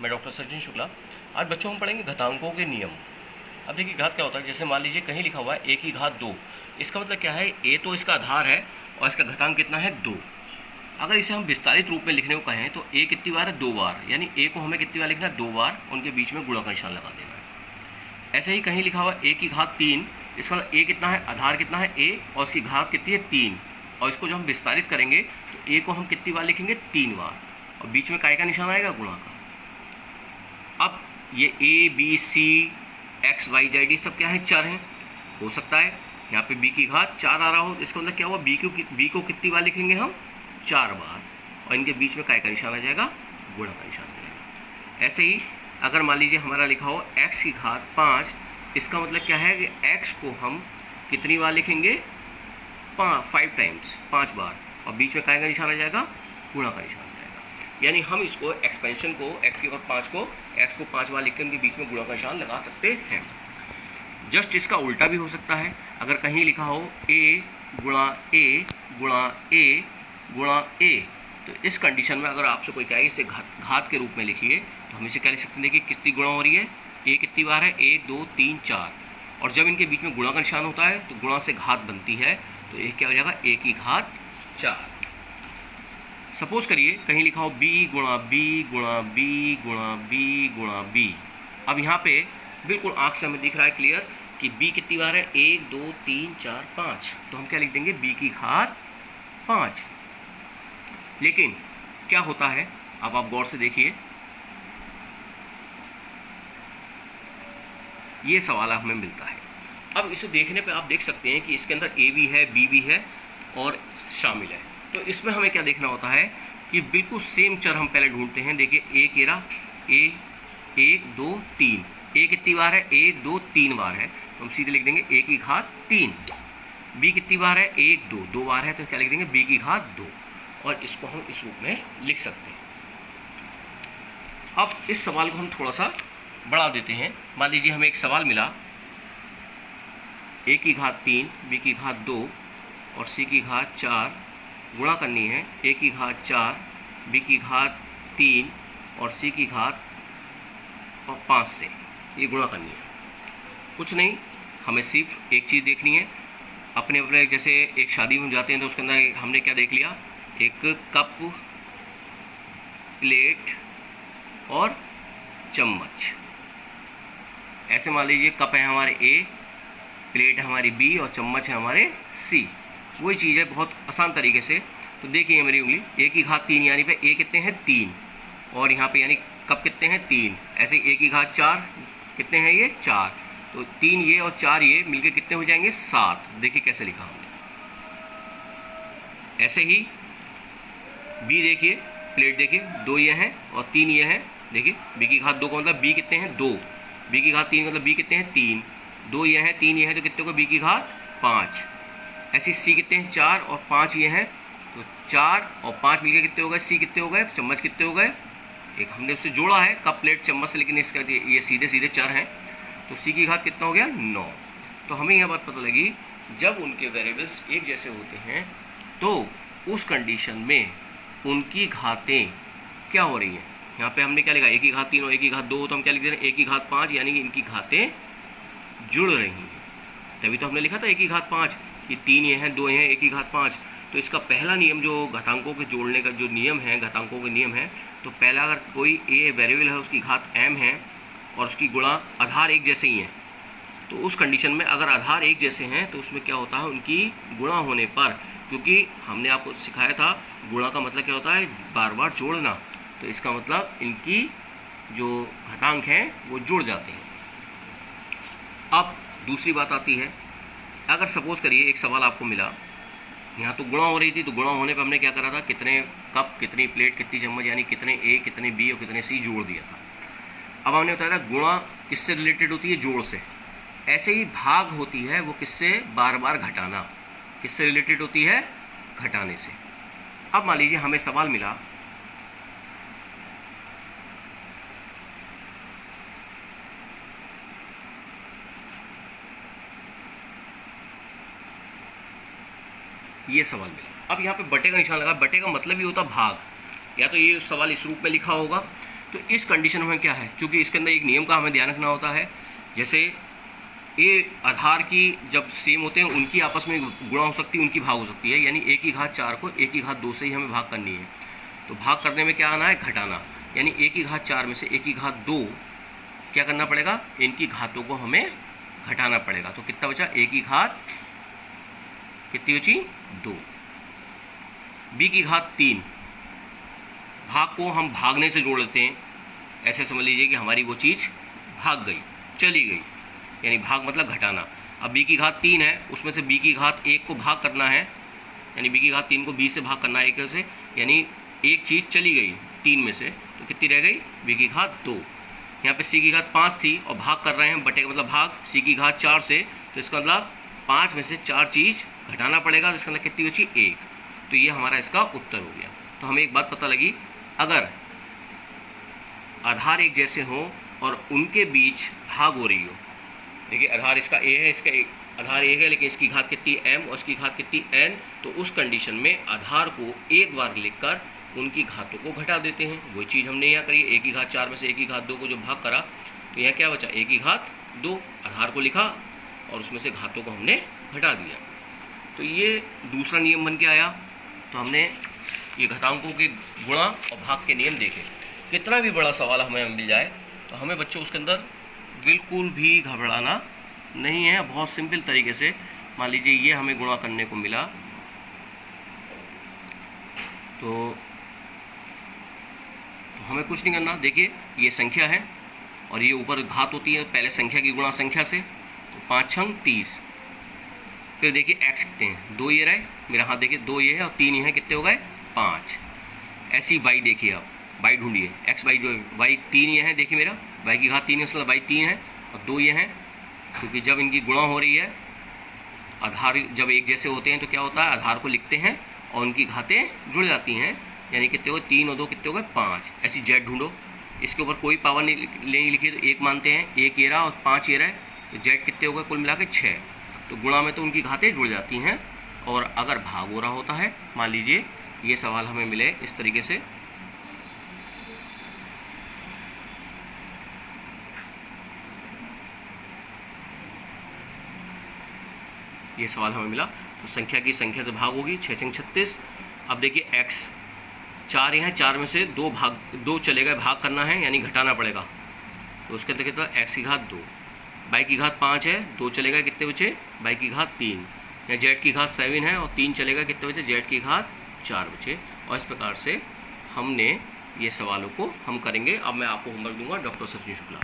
मैं डॉक्टर सचिन शुक्ला। आज बच्चों हम पढ़ेंगे घातांकों के नियम। अब देखिए घात क्या होता है, जैसे मान लीजिए कहीं लिखा हुआ है ए की घात 2। इसका मतलब क्या है, ए तो इसका आधार है और इसका घातांक कितना है 2। अगर इसे हम विस्तारित रूप में लिखने को कहें तो ए कितनी बार है, 2 बार, यानी ए को हमें कितनी बार लिखना है, 2 बार, उनके बीच में गुणा का निशान लगा देना है। ऐसे ही कहीं लिखा हुआ है ए की घात 3। इसका मतलब ए कितना है, आधार कितना है ए, और इसकी घात कितनी है 3। और इसको जो हम विस्तारित करेंगे तो ए को हम कितनी बार लिखेंगे, 3 बार, और बीच में काय का निशान आएगा, गुणा का। अब ये A B C X Y Z ये सब क्या है, चर हैं। हो सकता है यहाँ पे बी की घात 4 आ रहा हो, इसका मतलब क्या हुआ, बी को कितनी बार लिखेंगे हम, 4 बार, और इनके बीच में काय का निशान आ जाएगा, गुणा का निशान आ जाएगा। ऐसे ही अगर मान लीजिए हमारा लिखा हो एक्स की घात 5, इसका मतलब क्या है कि एक्स को हम कितनी बार लिखेंगे, 5 टाइम्स, 5 बार, और बीच में काय का निशान आ जाएगा, गुणा का निशान। यानी हम इसको एक्सपेंशन को x की और 5 को x को 5 बार लिखकर उनके बीच में गुणा का निशान लगा सकते हैं। जस्ट इसका उल्टा भी हो सकता है। अगर कहीं लिखा हो a गुणा a गुणा a गुणा a, तो इस कंडीशन में अगर आपसे कोई कहे इसे घात के रूप में लिखिए, तो हम इसे क्या लिख सकते हैं, देखिए कितनी गुणा हो रही है, a कितनी बार है, 1 2 3 4, और जब इनके बीच में गुणा का निशान होता है तो गुणा से घात बनती है, तो ये क्या हो जाएगा, a की घात 4। सपोज करिए कहीं लिखा हो b गुणा b गुणा b गुणा b गुणा b। अब यहाँ पे बिल्कुल आँख से हमें दिख रहा है क्लियर कि b कितनी बार है, 1 2 3 4 5, तो हम क्या लिख देंगे, b की घात 5। लेकिन क्या होता है, अब आप गौर से देखिए, ये सवाल हमें मिलता है। अब इसे देखने पे आप देख सकते हैं कि इसके अंदर a भी है, b भी है और शामिल है। तो इसमें हमें क्या देखना होता है कि बिल्कुल सेम चर हम पहले ढूंढते हैं। देखिए ए केरा ए 1 2 3, ए कितनी बार है, 1 2 3 बार है, तो हम सीधे लिख देंगे ए की घात 3। बी कितनी बार है, 1 2 2 बार है, तो क्या लिख देंगे, बी की घात 2, और इसको हम इस रूप में लिख सकते हैं। अब इस सवाल को हम थोड़ा सा बढ़ा देते हैं। मान लीजिए हमें एक सवाल मिला, ए की घात 3 बी की घात 2 और सी की घात 4 गुणा करनी है, ए की घात 4 बी की घात 3 और सी की घात 5 से ये गुणा करनी है। कुछ नहीं, हमें सिर्फ एक चीज़ देखनी है। अपने अपने जैसे एक शादी में जाते हैं तो उसके अंदर हमने क्या देख लिया, एक कप, प्लेट और चम्मच। ऐसे मान लीजिए कप है हमारे ए, प्लेट है हमारी बी और चम्मच है हमारे सी। वही चीज़ है बहुत आसान तरीके से। तो देखिए मेरी उंगली, ए की घात 3 यानी पे ए कितने हैं 3, और यहाँ पे यानी कप कितने हैं 3। ऐसे ए की घात 4 कितने हैं, ये 4, तो 3 ये और 4 ये मिलके कितने हो जाएंगे, 7। देखिए कैसे लिखा हमने। ऐसे ही बी देखिए, प्लेट देखिए, 2 ये हैं और 3 ये हैं। देखिए बी की घात 2 का मतलब बी कितने हैं 2, बी की घात 3 मतलब बी कितने हैं 3, 2 ये हैं 3 ये हैं, तो कितने को, बी की घात 5। ऐसी सी कितने हैं 4 और 5 ये हैं, तो 4 और 5 मिलके कितने हो गए, सी कितने हो गए, चम्मच कितने हो गए, एक हमने उससे जोड़ा है कप प्लेट चम्मच से, लेकिन इसका ये सीधे सीधे चर हैं, तो सी की घात कितना हो गया, 9। तो हमें यह बात पता लगी, जब उनके वेरिएबल्स एक जैसे होते हैं तो उस कंडीशन में उनकी घातें क्या हो रही हैं। यहाँ पे हमने क्या लिखा, ए की घात 3 और ए की घात 2, तो हम क्या लिख दे रहे हैं, ए की घात 5, यानी कि इनकी घातें जुड़ रही हैं। तभी तो हमने लिखा था ए की घात 5 कि 3 ये हैं 2 ये हैं, ए की घात 5। तो इसका पहला नियम जो घातांकों के जोड़ने का जो नियम है, घातांकों के नियम है, तो पहला अगर कोई ए वेरिएबल है उसकी घात m है और उसकी गुणा आधार एक जैसे ही हैं, तो उस कंडीशन में अगर आधार एक जैसे हैं तो उसमें क्या होता है, उनकी गुणा होने पर, क्योंकि हमने आपको सिखाया था गुणा का मतलब क्या होता है, बार बार जोड़ना, तो इसका मतलब इनकी जो घातांक हैं वो जुड़ जाते हैं। अब दूसरी बात आती है, अगर सपोज करिए एक सवाल आपको मिला, यहाँ तो गुणा हो रही थी, तो गुणा होने पर हमने क्या करा था, कितने कप कितनी प्लेट कितनी चम्मच, यानी कितने ए कितने बी और कितने सी जोड़ दिया था। अब हमने बताया था गुणा किससे रिलेटेड होती है, जोड़ से। ऐसे ही भाग होती है वो किससे, बार बार घटाना, किससे रिलेटेड होती है, घटाने से। अब मान लीजिए हमें सवाल मिला, ये सवाल मिला। अब यहाँ पे बटे का निशान लगा, बटे का मतलब ही होता भाग, या तो ये सवाल इस रूप में लिखा होगा तो इस कंडीशन में क्या है, क्योंकि इसके अंदर एक नियम का हमें ध्यान रखना होता है, जैसे ये आधार की जब सेम होते हैं उनकी आपस में गुणा हो सकती है, उनकी भाग हो सकती है, यानी 1 की घात 4 को 1 की घात 2 से ही हमें भाग करनी है। तो भाग करने में क्या आना है, घटाना, यानी 1 की घात 4 में से 1 की घात 2 क्या करना पड़ेगा, इनकी घातों को हमें घटाना पड़ेगा। तो कितना बचा, 1 की घात कितनी बची, 2। b की घात 3, भाग को हम भागने से जोड़ लेते हैं, ऐसे समझ लीजिए कि हमारी वो चीज़ भाग गई, चली गई, यानी भाग मतलब घटाना। अब b की घात 3 है, उसमें से b की घात 1 को भाग करना है, यानी b की घात 3 को b से भाग करना है 1 से, यानी एक चीज़ चली गई 3 में से, तो कितनी रह गई, b की घात 2। यहाँ पे c की घात 5 थी और भाग कर रहे हैं, बटे का मतलब भाग, c की घात 4 से, तो इसका मतलब 5 में से 4 चीज़ घटाना पड़ेगा, तो इसका मतलब कितनी बची, 1। तो ये हमारा इसका उत्तर हो गया। तो हमें एक बात पता लगी, अगर आधार एक जैसे हों और उनके बीच भाग हो रही हो, देखिए आधार इसका a है, इसका आधार a है, लेकिन इसकी घात कितनी m और इसकी घात कितनी n, तो उस कंडीशन में आधार को एक बार लिखकर उनकी घातों को घटा देते हैं। वही चीज़ हमने यहाँ करी, 1 की घात 4 में से 1 की घात 2 को जो भाग करा, तो यहाँ क्या बचा, 1 की घात 2, आधार को लिखा और उसमें से घातों को हमने घटा दिया। तो ये दूसरा नियम बन के आया। तो हमने ये घातांकों के गुणा और भाग के नियम देखे। कितना भी बड़ा सवाल हमें मिल जाए तो हमें बच्चों उसके अंदर बिल्कुल भी घबराना नहीं है। बहुत सिंपल तरीके से, मान लीजिए ये हमें गुणा करने को मिला, तो हमें कुछ नहीं करना। देखिए ये संख्या है और ये ऊपर घात होती है, पहले संख्या की गुणा संख्या से, तो 5 छंग 30। फिर देखिए x कितने हैं, 2 ये रहे, मेरा हाथ देखिए 2 ये है और 3 ये है, कितने हो गए, 5। ऐसी y देखिए, आप y ढूंढिए, x y जो y 3 ये है, देखिए मेरा y की घात 3 है, मतलब y 3 है और 2 ये हैं, क्योंकि जब इनकी गुणा हो रही है, आधार जब एक जैसे होते हैं तो क्या होता है, आधार को लिखते हैं और उनकी घातें जुड़ जाती हैं, यानी कितने हो गए, 3 और 2 कितने हो गए, 5। ऐसी z ढूंढो, इसके ऊपर कोई पावर नहीं लिखी, तो 1 मानते हैं, 1 ये रहा और 5 ये रहा, तो z कितने हो गए, कुल मिला के 6। तो गुणा में तो उनकी घातें जुड़ जाती हैं। और अगर भाग हो रहा होता है, मान लीजिए ये सवाल हमें मिले इस तरीके से, ये सवाल हमें मिला, तो संख्या की संख्या से भाग होगी, 6 छंग 36। अब देखिए x 4 यहाँ, 4 में से 2 चलेगा, भाग करना है यानी घटाना पड़ेगा, तो उसके अंदर कितना, x की घात 2, y की घात 5 है, 2 चलेगा, कितने बचे, y की घात 3, या z की घात 7 है और 3 चलेगा, कितने बचे, z की घात 4 बचे। और इस प्रकार से हमने ये सवालों को हम करेंगे। अब मैं आपको होमवर्क दूंगा, डॉक्टर सचिन शुक्ला।